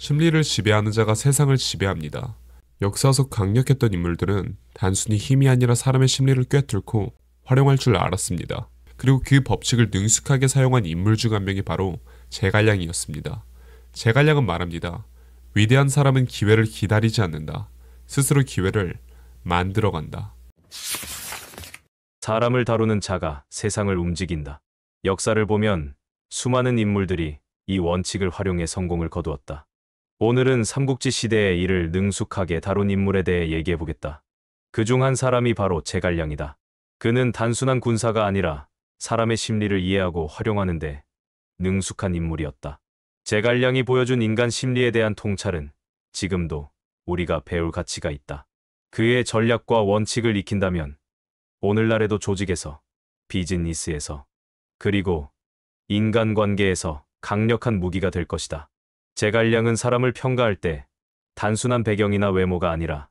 심리를 지배하는 자가 세상을 지배합니다. 역사 속 강력했던 인물들은 단순히 힘이 아니라 사람의 심리를 꿰뚫고 활용할 줄 알았습니다. 그리고 그 법칙을 능숙하게 사용한 인물 중 한 명이 바로 제갈량이었습니다. 제갈량은 말합니다. 위대한 사람은 기회를 기다리지 않는다. 스스로 기회를 만들어간다. 사람을 다루는 자가 세상을 움직인다. 역사를 보면 수많은 인물들이 이 원칙을 활용해 성공을 거두었다. 오늘은 삼국지 시대의 이를 능숙하게 다룬 인물에 대해 얘기해보겠다. 그중 한 사람이 바로 제갈량이다. 그는 단순한 군사가 아니라 사람의 심리를 이해하고 활용하는데 능숙한 인물이었다. 제갈량이 보여준 인간 심리에 대한 통찰은 지금도 우리가 배울 가치가 있다. 그의 전략과 원칙을 익힌다면 오늘날에도 조직에서, 비즈니스에서, 그리고 인간관계에서 강력한 무기가 될 것이다. 제갈량은 사람을 평가할 때 단순한 배경이나 외모가 아니라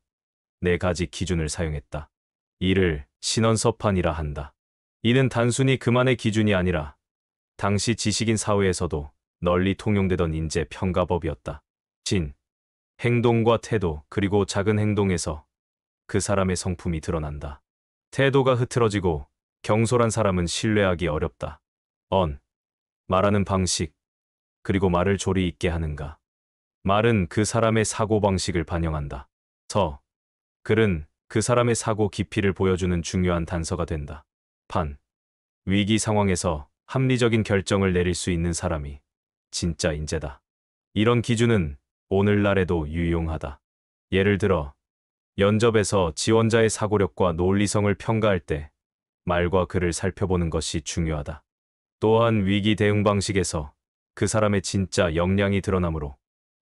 네 가지 기준을 사용했다. 이를 신원서판이라 한다. 이는 단순히 그만의 기준이 아니라 당시 지식인 사회에서도 널리 통용되던 인재 평가법이었다. 진, 행동과 태도, 그리고 작은 행동에서 그 사람의 성품이 드러난다. 태도가 흐트러지고 경솔한 사람은 신뢰하기 어렵다. 말하는 방식, 그리고 말을 조리 있게 하는가. 말은 그 사람의 사고방식을 반영한다. 글은 그 사람의 사고 깊이를 보여주는 중요한 단서가 된다. 위기 상황에서 합리적인 결정을 내릴 수 있는 사람이 진짜 인재다. 이런 기준은 오늘날에도 유용하다. 예를 들어, 면접에서 지원자의 사고력과 논리성을 평가할 때 말과 글을 살펴보는 것이 중요하다. 또한 위기 대응 방식에서 그 사람의 진짜 역량이 드러나므로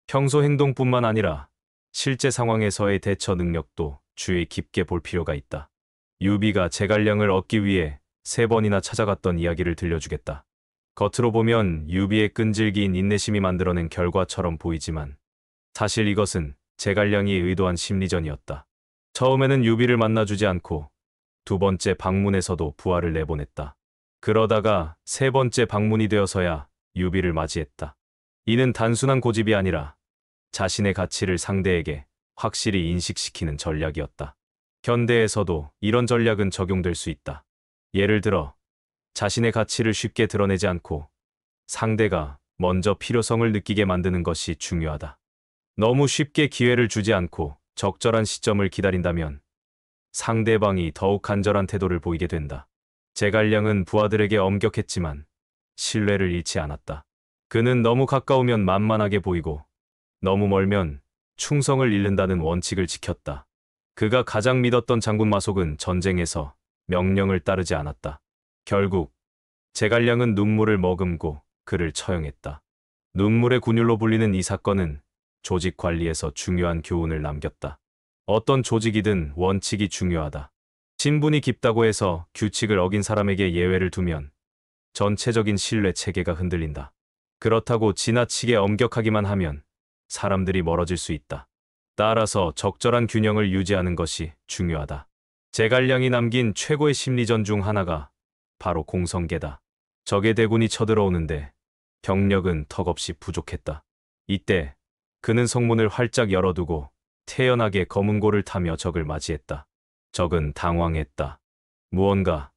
평소 행동뿐만 아니라 실제 상황에서의 대처 능력도 주의 깊게 볼 필요가 있다. 유비가 제갈량을 얻기 위해 3번이나 찾아갔던 이야기를 들려주겠다. 겉으로 보면 유비의 끈질긴 인내심이 만들어낸 결과처럼 보이지만 사실 이것은 제갈량이 의도한 심리전이었다. 처음에는 유비를 만나주지 않고 2번째 방문에서도 부하를 내보냈다. 그러다가 3번째 방문이 되어서야 유비를 맞이했다. 이는 단순한 고집이 아니라 자신의 가치를 상대에게 확실히 인식시키는 전략이었다. 현대에서도 이런 전략은 적용될 수 있다. 예를 들어, 자신의 가치를 쉽게 드러내지 않고 상대가 먼저 필요성을 느끼게 만드는 것이 중요하다. 너무 쉽게 기회를 주지 않고 적절한 시점을 기다린다면 상대방이 더욱 간절한 태도를 보이게 된다. 제갈량은 부하들에게 엄격했지만 신뢰를 잃지 않았다. 그는 너무 가까우면 만만하게 보이고 너무 멀면 충성을 잃는다는 원칙을 지켰다. 그가 가장 믿었던 장군 마속은 전쟁에서 명령을 따르지 않았다. 결국 제갈량은 눈물을 머금고 그를 처형했다. 눈물의 군율로 불리는 이 사건은 조직 관리에서 중요한 교훈을 남겼다. 어떤 조직이든 원칙이 중요하다. 신분이 깊다고 해서 규칙을 어긴 사람에게 예외를 두면 전체적인 신뢰 체계가 흔들린다. 그렇다고 지나치게 엄격하기만 하면 사람들이 멀어질 수 있다. 따라서 적절한 균형을 유지하는 것이 중요하다. 제갈량이 남긴 최고의 심리전 중 하나가 바로 공성계다. 적의 대군이 쳐들어오는데 병력은 턱없이 부족했다. 이때 그는 성문을 활짝 열어두고 태연하게 검은고를 타며 적을 맞이했다. 적은 당황했다. 무언가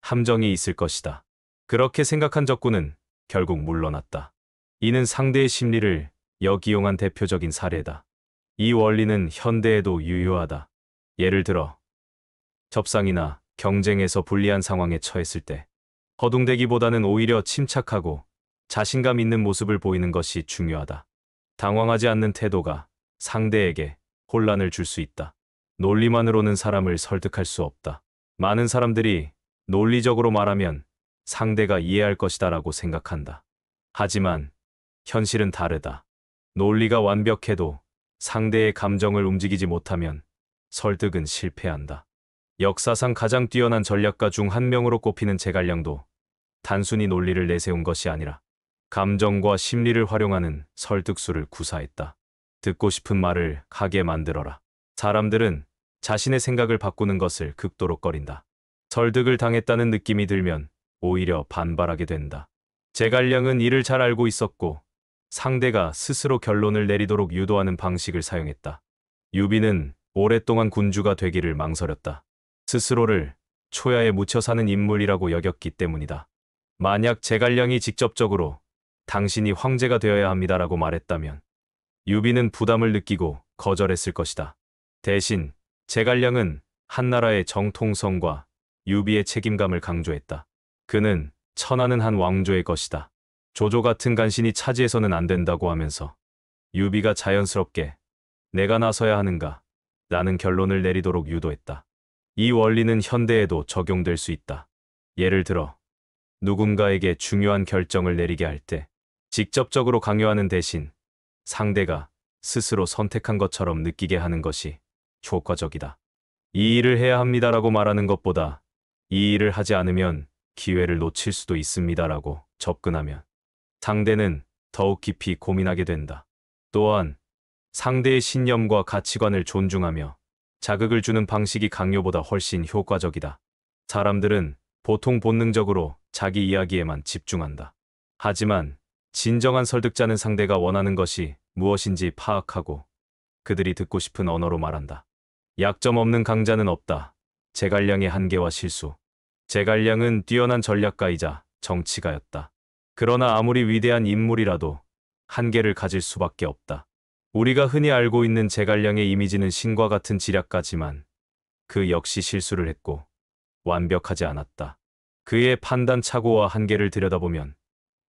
함정이 있을 것이다. 그렇게 생각한 적군은 결국 물러났다. 이는 상대의 심리를 역이용한 대표적인 사례다. 이 원리는 현대에도 유효하다. 예를 들어, 협상이나 경쟁에서 불리한 상황에 처했을 때 허둥대기보다는 오히려 침착하고 자신감 있는 모습을 보이는 것이 중요하다. 당황하지 않는 태도가 상대에게 혼란을 줄 수 있다. 논리만으로는 사람을 설득할 수 없다. 많은 사람들이 논리적으로 말하면 상대가 이해할 것이다라고 생각한다. 하지만 현실은 다르다. 논리가 완벽해도 상대의 감정을 움직이지 못하면 설득은 실패한다. 역사상 가장 뛰어난 전략가 중 한 명으로 꼽히는 제갈량도 단순히 논리를 내세운 것이 아니라 감정과 심리를 활용하는 설득수를 구사했다. 듣고 싶은 말을 하게 만들어라. 사람들은 자신의 생각을 바꾸는 것을 극도로 꺼린다. 설득을 당했다는 느낌이 들면 오히려 반발하게 된다. 제갈량은 이를 잘 알고 있었고 상대가 스스로 결론을 내리도록 유도하는 방식을 사용했다. 유비는 오랫동안 군주가 되기를 망설였다. 스스로를 초야에 묻혀 사는 인물이라고 여겼기 때문이다. 만약 제갈량이 직접적으로 당신이 황제가 되어야 합니다라고 말했다면 유비는 부담을 느끼고 거절했을 것이다. 대신 제갈량은 한나라의 정통성과 유비의 책임감을 강조했다. 그는 천하는 한 왕조의 것이다. 조조 같은 간신이 차지해서는 안 된다고 하면서 유비가 자연스럽게 내가 나서야 하는가 라는 결론을 내리도록 유도했다. 이 원리는 현대에도 적용될 수 있다. 예를 들어 누군가에게 중요한 결정을 내리게 할 때 직접적으로 강요하는 대신 상대가 스스로 선택한 것처럼 느끼게 하는 것이 효과적이다. 이 일을 해야 합니다라고 말하는 것보다 이 일을 하지 않으면 기회를 놓칠 수도 있습니다라고 접근하면 상대는 더욱 깊이 고민하게 된다. 또한 상대의 신념과 가치관을 존중하며 자극을 주는 방식이 강요보다 훨씬 효과적이다. 사람들은 보통 본능적으로 자기 이야기에만 집중한다. 하지만 진정한 설득자는 상대가 원하는 것이 무엇인지 파악하고 그들이 듣고 싶은 언어로 말한다. 약점 없는 강자는 없다. 제갈량의 한계와 실수. 제갈량은 뛰어난 전략가이자 정치가였다. 그러나 아무리 위대한 인물이라도 한계를 가질 수밖에 없다. 우리가 흔히 알고 있는 제갈량의 이미지는 신과 같은 지략가지만 그 역시 실수를 했고 완벽하지 않았다. 그의 판단 착오와 한계를 들여다보면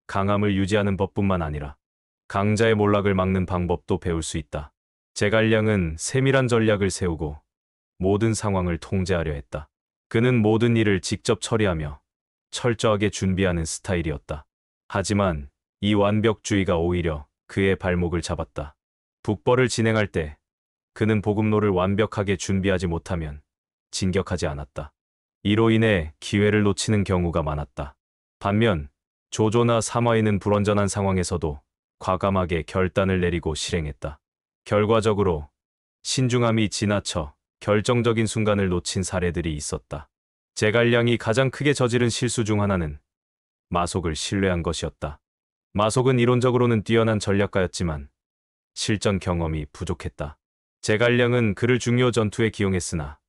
강함을 유지하는 법뿐만 아니라 강자의 몰락을 막는 방법도 배울 수 있다. 제갈량은 세밀한 전략을 세우고 모든 상황을 통제하려 했다. 그는 모든 일을 직접 처리하며 철저하게 준비하는 스타일이었다. 하지만 이 완벽주의가 오히려 그의 발목을 잡았다. 북벌을 진행할 때 그는 보급로를 완벽하게 준비하지 못하면 진격하지 않았다. 이로 인해 기회를 놓치는 경우가 많았다. 반면 조조나 사마이는 불완전한 상황에서도 과감하게 결단을 내리고 실행했다. 결과적으로 신중함이 지나쳐 결정적인 순간을 놓친 사례들이 있었다. 제갈량이 가장 크게 저지른 실수 중 하나는 마속을 신뢰한 것이었다. 마속은 이론적으로는 뛰어난 전략가였지만 실전 경험이 부족했다. 제갈량은 그를 중요 전투에 기용했으나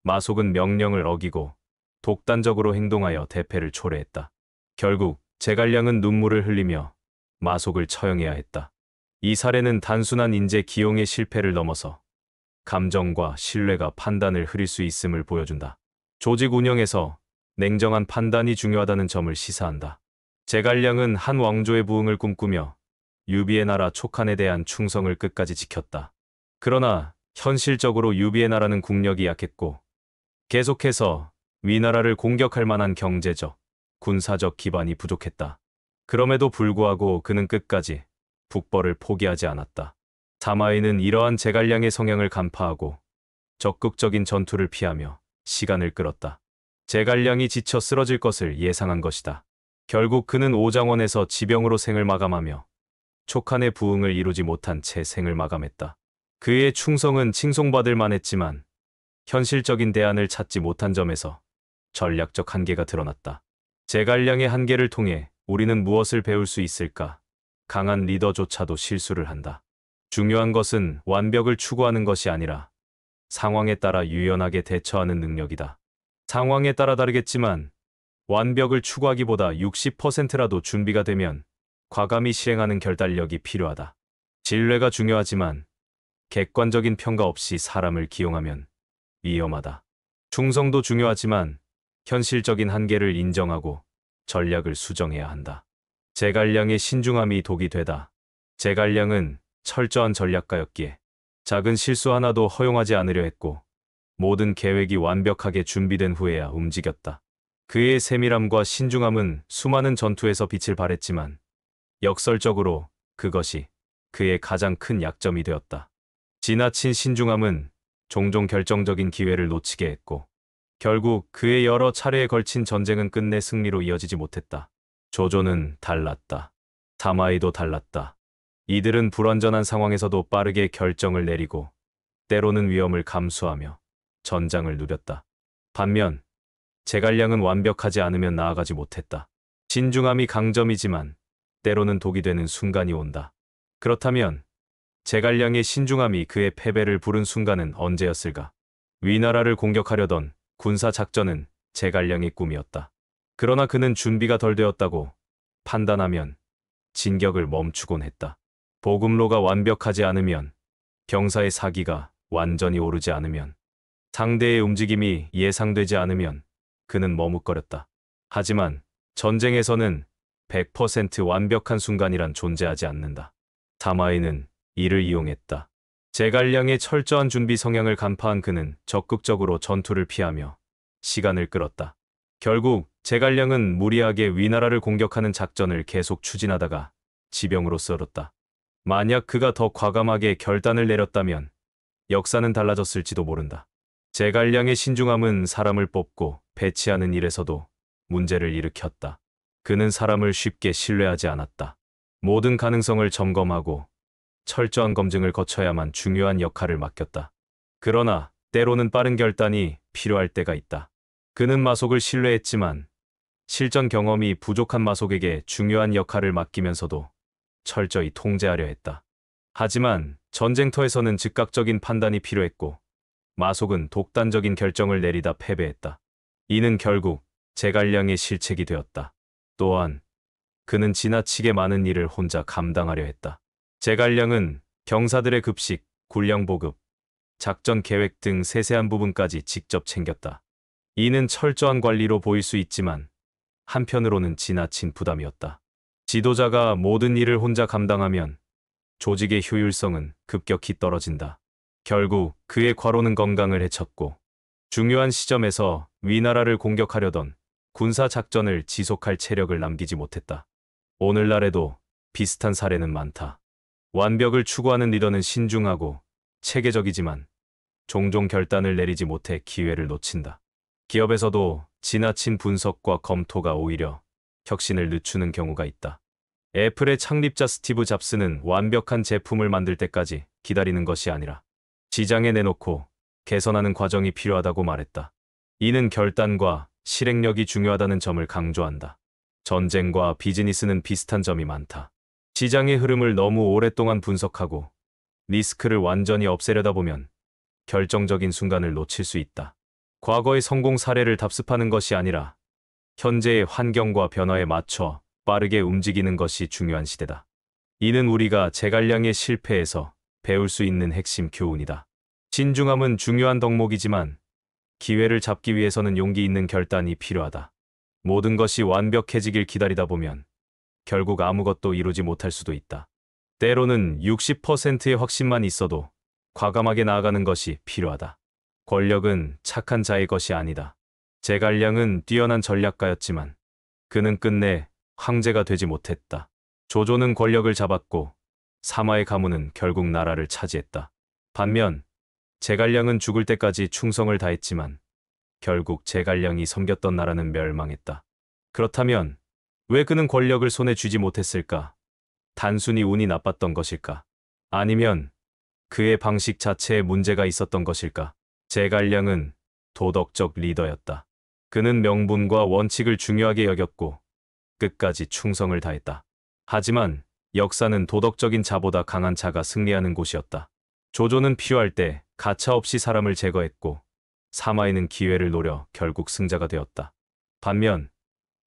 마속은 명령을 어기고 독단적으로 행동하여 대패를 초래했다. 결국 제갈량은 눈물을 흘리며 마속을 처형해야 했다. 이 사례는 단순한 인재 기용의 실패를 넘어서 감정과 신뢰가 판단을 흐릴 수 있음을 보여준다. 조직 운영에서 냉정한 판단이 중요하다는 점을 시사한다. 제갈량은 한 왕조의 부흥을 꿈꾸며 유비의 나라 촉한에 대한 충성을 끝까지 지켰다. 그러나 현실적으로 유비의 나라는 국력이 약했고 계속해서 위나라를 공격할 만한 경제적, 군사적 기반이 부족했다. 그럼에도 불구하고 그는 끝까지 북벌을 포기하지 않았다. 사마이는 이러한 제갈량의 성향을 간파하고 적극적인 전투를 피하며 시간을 끌었다. 제갈량이 지쳐 쓰러질 것을 예상한 것이다. 결국 그는 오장원에서 지병으로 생을 마감하며 촉한의 부흥을 이루지 못한 채 생을 마감했다. 그의 충성은 칭송받을 만했지만 현실적인 대안을 찾지 못한 점에서 전략적 한계가 드러났다. 제갈량의 한계를 통해 우리는 무엇을 배울 수 있을까? 강한 리더조차도 실수를 한다. 중요한 것은 완벽을 추구하는 것이 아니라 상황에 따라 유연하게 대처하는 능력이다. 상황에 따라 다르겠지만 완벽을 추구하기보다 60%라도 준비가 되면 과감히 실행하는 결단력이 필요하다. 신뢰가 중요하지만 객관적인 평가 없이 사람을 기용하면 위험하다. 충성도 중요하지만 현실적인 한계를 인정하고 전략을 수정해야 한다. 제갈량의 신중함이 독이 되다. 제갈량은 철저한 전략가였기에 작은 실수 하나도 허용하지 않으려 했고 모든 계획이 완벽하게 준비된 후에야 움직였다. 그의 세밀함과 신중함은 수많은 전투에서 빛을 발했지만 역설적으로 그것이 그의 가장 큰 약점이 되었다. 지나친 신중함은 종종 결정적인 기회를 놓치게 했고 결국 그의 여러 차례에 걸친 전쟁은 끝내 승리로 이어지지 못했다. 조조는 달랐다. 사마이도 달랐다. 이들은 불완전한 상황에서도 빠르게 결정을 내리고 때로는 위험을 감수하며 전장을 누볐다. 반면 제갈량은 완벽하지 않으면 나아가지 못했다. 신중함이 강점이지만 때로는 독이 되는 순간이 온다. 그렇다면 제갈량의 신중함이 그의 패배를 부른 순간은 언제였을까? 위나라를 공격하려던 군사 작전은 제갈량의 꿈이었다. 그러나 그는 준비가 덜 되었다고 판단하면 진격을 멈추곤 했다. 보급로가 완벽하지 않으면, 병사의 사기가 완전히 오르지 않으면, 상대의 움직임이 예상되지 않으면 그는 머뭇거렸다. 하지만 전쟁에서는 100% 완벽한 순간이란 존재하지 않는다. 사마이는 이를 이용했다. 제갈량의 철저한 준비 성향을 간파한 그는 적극적으로 전투를 피하며 시간을 끌었다. 결국 제갈량은 무리하게 위나라를 공격하는 작전을 계속 추진하다가 지병으로 쓰러졌다. 만약 그가 더 과감하게 결단을 내렸다면 역사는 달라졌을지도 모른다. 제갈량의 신중함은 사람을 뽑고 배치하는 일에서도 문제를 일으켰다. 그는 사람을 쉽게 신뢰하지 않았다. 모든 가능성을 점검하고 철저한 검증을 거쳐야만 중요한 역할을 맡겼다. 그러나 때로는 빠른 결단이 필요할 때가 있다. 그는 마속을 신뢰했지만 실전 경험이 부족한 마속에게 중요한 역할을 맡기면서도 철저히 통제하려 했다. 하지만 전쟁터에서는 즉각적인 판단이 필요했고 마속은 독단적인 결정을 내리다 패배했다. 이는 결국 제갈량의 실책이 되었다. 또한 그는 지나치게 많은 일을 혼자 감당하려 했다. 제갈량은 병사들의 급식, 군량 보급, 작전 계획 등 세세한 부분까지 직접 챙겼다. 이는 철저한 관리로 보일 수 있지만 한편으로는 지나친 부담이었다. 지도자가 모든 일을 혼자 감당하면 조직의 효율성은 급격히 떨어진다. 결국 그의 과로는 건강을 해쳤고 중요한 시점에서 위나라를 공격하려던 군사 작전을 지속할 체력을 남기지 못했다. 오늘날에도 비슷한 사례는 많다. 완벽을 추구하는 리더는 신중하고 체계적이지만 종종 결단을 내리지 못해 기회를 놓친다. 기업에서도 지나친 분석과 검토가 오히려 혁신을 늦추는 경우가 있다. 애플의 창립자 스티브 잡스는 완벽한 제품을 만들 때까지 기다리는 것이 아니라 시장에 내놓고 개선하는 과정이 필요하다고 말했다. 이는 결단과 실행력이 중요하다는 점을 강조한다. 전쟁과 비즈니스는 비슷한 점이 많다. 시장의 흐름을 너무 오랫동안 분석하고 리스크를 완전히 없애려다 보면 결정적인 순간을 놓칠 수 있다. 과거의 성공 사례를 답습하는 것이 아니라 현재의 환경과 변화에 맞춰 빠르게 움직이는 것이 중요한 시대다. 이는 우리가 제갈량의 실패에서 배울 수 있는 핵심 교훈이다. 신중함은 중요한 덕목이지만 기회를 잡기 위해서는 용기 있는 결단이 필요하다. 모든 것이 완벽해지길 기다리다 보면 결국 아무것도 이루지 못할 수도 있다. 때로는 60%의 확신만 있어도 과감하게 나아가는 것이 필요하다. 권력은 착한 자의 것이 아니다. 제갈량은 뛰어난 전략가였지만 그는 끝내 황제가 되지 못했다. 조조는 권력을 잡았고 사마의 가문은 결국 나라를 차지했다. 반면 제갈량은 죽을 때까지 충성을 다했지만 결국 제갈량이 섬겼던 나라는 멸망했다. 그렇다면 왜 그는 권력을 손에 쥐지 못했을까? 단순히 운이 나빴던 것일까? 아니면 그의 방식 자체에 문제가 있었던 것일까? 제갈량은 도덕적 리더였다. 그는 명분과 원칙을 중요하게 여겼고 끝까지 충성을 다했다. 하지만 역사는 도덕적인 자보다 강한 자가 승리하는 곳이었다. 조조는 필요할 때 가차없이 사람을 제거했고 사마이는 기회를 노려 결국 승자가 되었다. 반면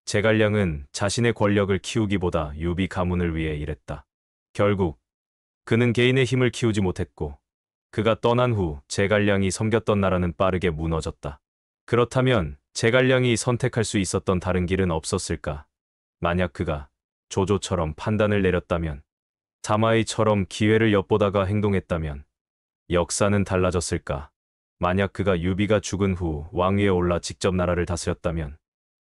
제갈량은 자신의 권력을 키우기보다 유비 가문을 위해 일했다. 결국 그는 개인의 힘을 키우지 못했고 그가 떠난 후 제갈량이 섬겼던 나라는 빠르게 무너졌다. 그렇다면 제갈량이 선택할 수 있었던 다른 길은 없었을까? 만약 그가 조조처럼 판단을 내렸다면, 사마이처럼 기회를 엿보다가 행동했다면 역사는 달라졌을까? 만약 그가 유비가 죽은 후 왕위에 올라 직접 나라를 다스렸다면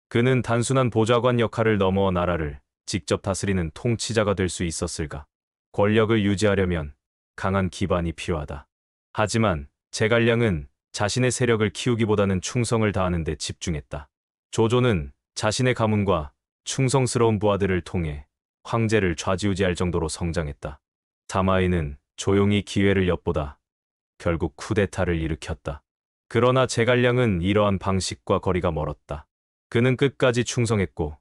그는 단순한 보좌관 역할을 넘어 나라를 직접 다스리는 통치자가 될 수 있었을까? 권력을 유지하려면 강한 기반이 필요하다. 하지만 제갈량은 자신의 세력을 키우기보다는 충성을 다하는 데 집중했다. 조조는 자신의 가문과 충성스러운 부하들을 통해 황제를 좌지우지할 정도로 성장했다. 사마이는 조용히 기회를 엿보다 결국 쿠데타를 일으켰다. 그러나 제갈량은 이러한 방식과 거리가 멀었다. 그는 끝까지 충성했고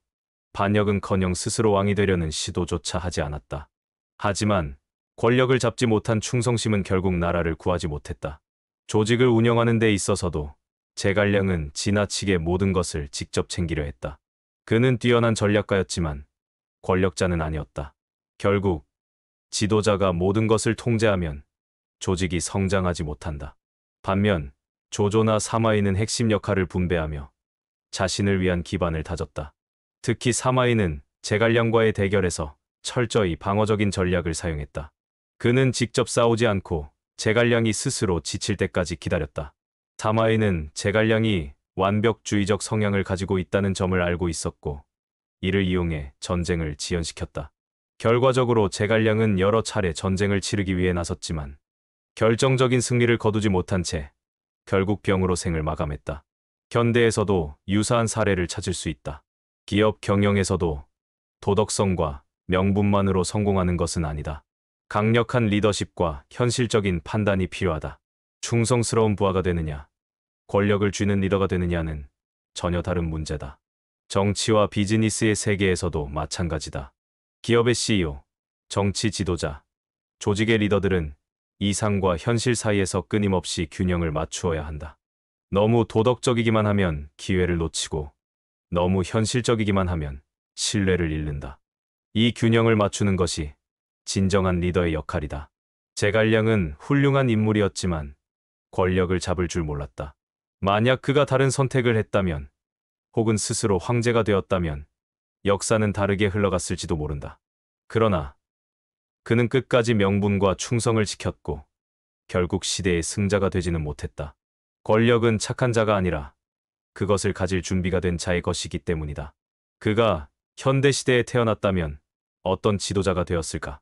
반역은커녕 스스로 왕이 되려는 시도조차 하지 않았다. 하지만 권력을 잡지 못한 충성심은 결국 나라를 구하지 못했다. 조직을 운영하는 데 있어서도 제갈량은 지나치게 모든 것을 직접 챙기려 했다. 그는 뛰어난 전략가였지만 권력자는 아니었다. 결국 지도자가 모든 것을 통제하면 조직이 성장하지 못한다. 반면 조조나 사마이는 핵심 역할을 분배하며 자신을 위한 기반을 다졌다. 특히 사마이는 제갈량과의 대결에서 철저히 방어적인 전략을 사용했다. 그는 직접 싸우지 않고 제갈량이 스스로 지칠 때까지 기다렸다. 사마이는 제갈량이 완벽주의적 성향을 가지고 있다는 점을 알고 있었고 이를 이용해 전쟁을 지연시켰다. 결과적으로 제갈량은 여러 차례 전쟁을 치르기 위해 나섰지만 결정적인 승리를 거두지 못한 채 결국 병으로 생을 마감했다. 현대에서도 유사한 사례를 찾을 수 있다. 기업 경영에서도 도덕성과 명분만으로 성공하는 것은 아니다. 강력한 리더십과 현실적인 판단이 필요하다. 충성스러운 부하가 되느냐, 권력을 쥐는 리더가 되느냐는 전혀 다른 문제다. 정치와 비즈니스의 세계에서도 마찬가지다. 기업의 CEO, 정치 지도자, 조직의 리더들은 이상과 현실 사이에서 끊임없이 균형을 맞추어야 한다. 너무 도덕적이기만 하면 기회를 놓치고 너무 현실적이기만 하면 신뢰를 잃는다. 이 균형을 맞추는 것이 진정한 리더의 역할이다. 제갈량은 훌륭한 인물이었지만 권력을 잡을 줄 몰랐다. 만약 그가 다른 선택을 했다면 혹은 스스로 황제가 되었다면 역사는 다르게 흘러갔을지도 모른다. 그러나 그는 끝까지 명분과 충성을 지켰고 결국 시대의 승자가 되지는 못했다. 권력은 착한 자가 아니라 그것을 가질 준비가 된 자의 것이기 때문이다. 그가 현대 시대에 태어났다면 어떤 지도자가 되었을까?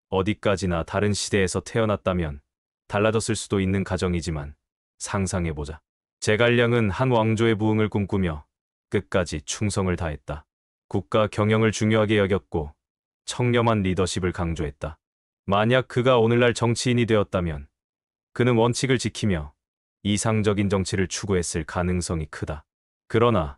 어디까지나 다른 시대에서 태어났다면 달라졌을 수도 있는 가정이지만 상상해보자. 제갈량은 한 왕조의 부흥을 꿈꾸며 끝까지 충성을 다했다. 국가 경영을 중요하게 여겼고 청렴한 리더십을 강조했다. 만약 그가 오늘날 정치인이 되었다면 그는 원칙을 지키며 이상적인 정치를 추구했을 가능성이 크다. 그러나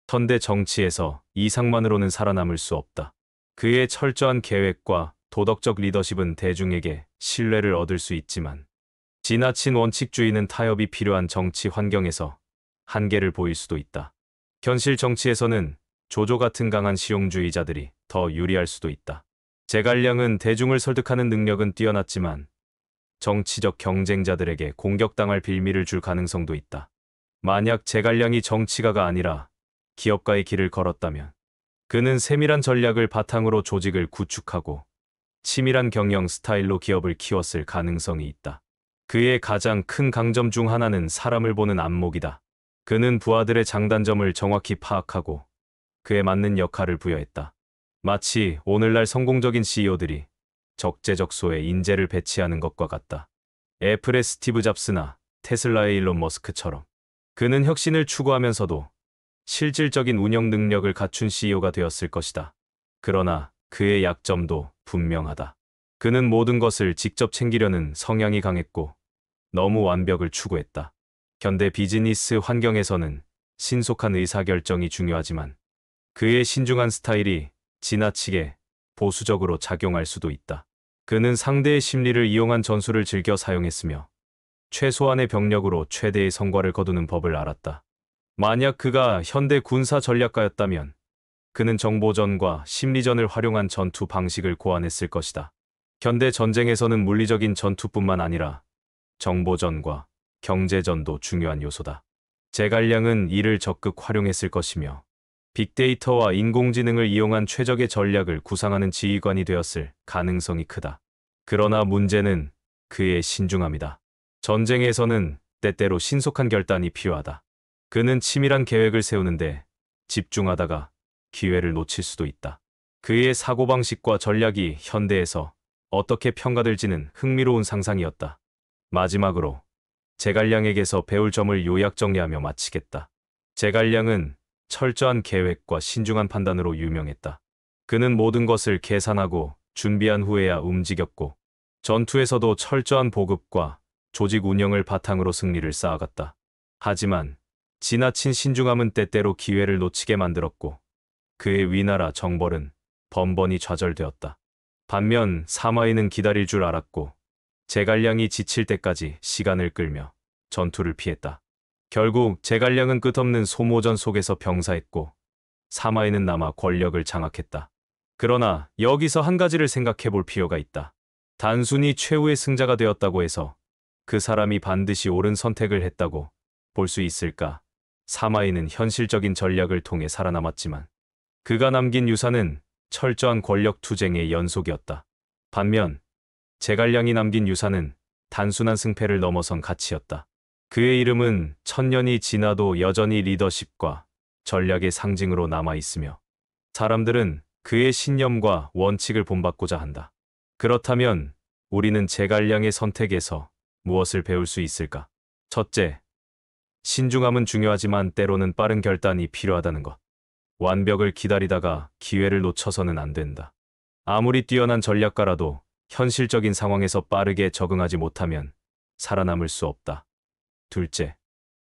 현대 정치에서 이상만으로는 살아남을 수 없다. 그의 철저한 계획과 도덕적 리더십은 대중에게 신뢰를 얻을 수 있지만 지나친 원칙주의는 타협이 필요한 정치 환경에서 한계를 보일 수도 있다. 현실 정치에서는 조조 같은 강한 실용주의자들이 더 유리할 수도 있다. 제갈량은 대중을 설득하는 능력은 뛰어났지만 정치적 경쟁자들에게 공격당할 빌미를 줄 가능성도 있다. 만약 제갈량이 정치가가 아니라 기업가의 길을 걸었다면 그는 세밀한 전략을 바탕으로 조직을 구축하고 치밀한 경영 스타일로 기업을 키웠을 가능성이 있다. 그의 가장 큰 강점 중 하나는 사람을 보는 안목이다. 그는 부하들의 장단점을 정확히 파악하고 그에 맞는 역할을 부여했다. 마치 오늘날 성공적인 CEO들이 적재적소에 인재를 배치하는 것과 같다. 애플의 스티브 잡스나 테슬라의 일론 머스크처럼 그는 혁신을 추구하면서도 실질적인 운영 능력을 갖춘 CEO가 되었을 것이다. 그러나 그의 약점도 분명하다. 그는 모든 것을 직접 챙기려는 성향이 강했고 너무 완벽을 추구했다. 현대 비즈니스 환경에서는 신속한 의사결정이 중요하지만 그의 신중한 스타일이 지나치게 보수적으로 작용할 수도 있다. 그는 상대의 심리를 이용한 전술을 즐겨 사용했으며 최소한의 병력으로 최대의 성과를 거두는 법을 알았다. 만약 그가 현대 군사 전략가였다면 그는 정보전과 심리전을 활용한 전투 방식을 고안했을 것이다. 현대 전쟁에서는 물리적인 전투뿐만 아니라 정보전과 경제전도 중요한 요소다. 제갈량은 이를 적극 활용했을 것이며 빅데이터와 인공지능을 이용한 최적의 전략을 구상하는 지휘관이 되었을 가능성이 크다. 그러나 문제는 그의 신중함이다. 전쟁에서는 때때로 신속한 결단이 필요하다. 그는 치밀한 계획을 세우는데 집중하다가 기회를 놓칠 수도 있다. 그의 사고방식과 전략이 현대에서 어떻게 평가될지는 흥미로운 상상이었다. 마지막으로 제갈량에게서 배울 점을 요약 정리하며 마치겠다. 제갈량은 철저한 계획과 신중한 판단으로 유명했다. 그는 모든 것을 계산하고 준비한 후에야 움직였고 전투에서도 철저한 보급과 조직 운영을 바탕으로 승리를 쌓아갔다. 하지만 지나친 신중함은 때때로 기회를 놓치게 만들었고 그의 위나라 정벌은 번번이 좌절되었다. 반면 사마이는 기다릴 줄 알았고 제갈량이 지칠 때까지 시간을 끌며 전투를 피했다. 결국 제갈량은 끝없는 소모전 속에서 병사했고 사마이는 남아 권력을 장악했다. 그러나 여기서 한 가지를 생각해 볼 필요가 있다. 단순히 최후의 승자가 되었다고 해서 그 사람이 반드시 옳은 선택을 했다고 볼 수 있을까? 사마이는 현실적인 전략을 통해 살아남았지만 그가 남긴 유산은 철저한 권력 투쟁의 연속이었다. 반면 제갈량이 남긴 유산은 단순한 승패를 넘어선 가치였다. 그의 이름은 천년이 지나도 여전히 리더십과 전략의 상징으로 남아있으며 사람들은 그의 신념과 원칙을 본받고자 한다. 그렇다면 우리는 제갈량의 선택에서 무엇을 배울 수 있을까? 첫째, 신중함은 중요하지만 때로는 빠른 결단이 필요하다는 것. 완벽을 기다리다가 기회를 놓쳐서는 안 된다. 아무리 뛰어난 전략가라도 현실적인 상황에서 빠르게 적응하지 못하면 살아남을 수 없다. 둘째,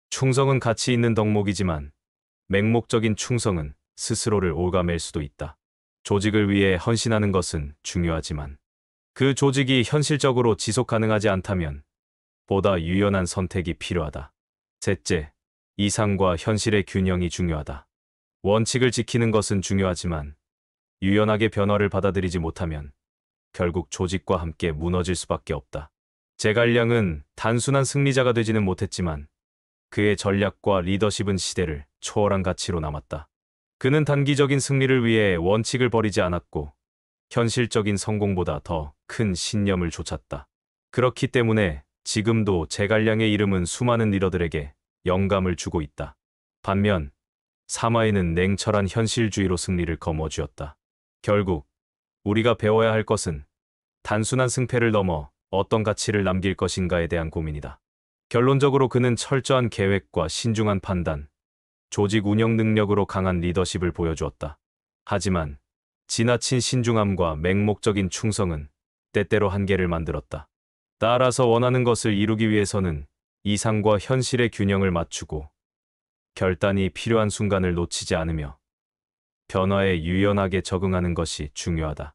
충성은 가치 있는 덕목이지만 맹목적인 충성은 스스로를 올가맬 수도 있다. 조직을 위해 헌신하는 것은 중요하지만 그 조직이 현실적으로 지속 가능하지 않다면 보다 유연한 선택이 필요하다. 셋째, 이상과 현실의 균형이 중요하다. 원칙을 지키는 것은 중요하지만 유연하게 변화를 받아들이지 못하면 결국 조직과 함께 무너질 수밖에 없다. 제갈량은 단순한 승리자가 되지는 못했지만 그의 전략과 리더십은 시대를 초월한 가치로 남았다. 그는 단기적인 승리를 위해 원칙을 버리지 않았고 현실적인 성공보다 더 큰 신념을 좇았다. 그렇기 때문에 지금도 제갈량의 이름은 수많은 리더들에게 영감을 주고 있다. 반면 사마이는 냉철한 현실주의로 승리를 거머쥐었다. 결국 우리가 배워야 할 것은 단순한 승패를 넘어 어떤 가치를 남길 것인가에 대한 고민이다. 결론적으로 그는 철저한 계획과 신중한 판단, 조직 운영 능력으로 강한 리더십을 보여주었다. 하지만 지나친 신중함과 맹목적인 충성은 때때로 한계를 만들었다. 따라서 원하는 것을 이루기 위해서는 이상과 현실의 균형을 맞추고 결단이 필요한 순간을 놓치지 않으며 변화에 유연하게 적응하는 것이 중요하다.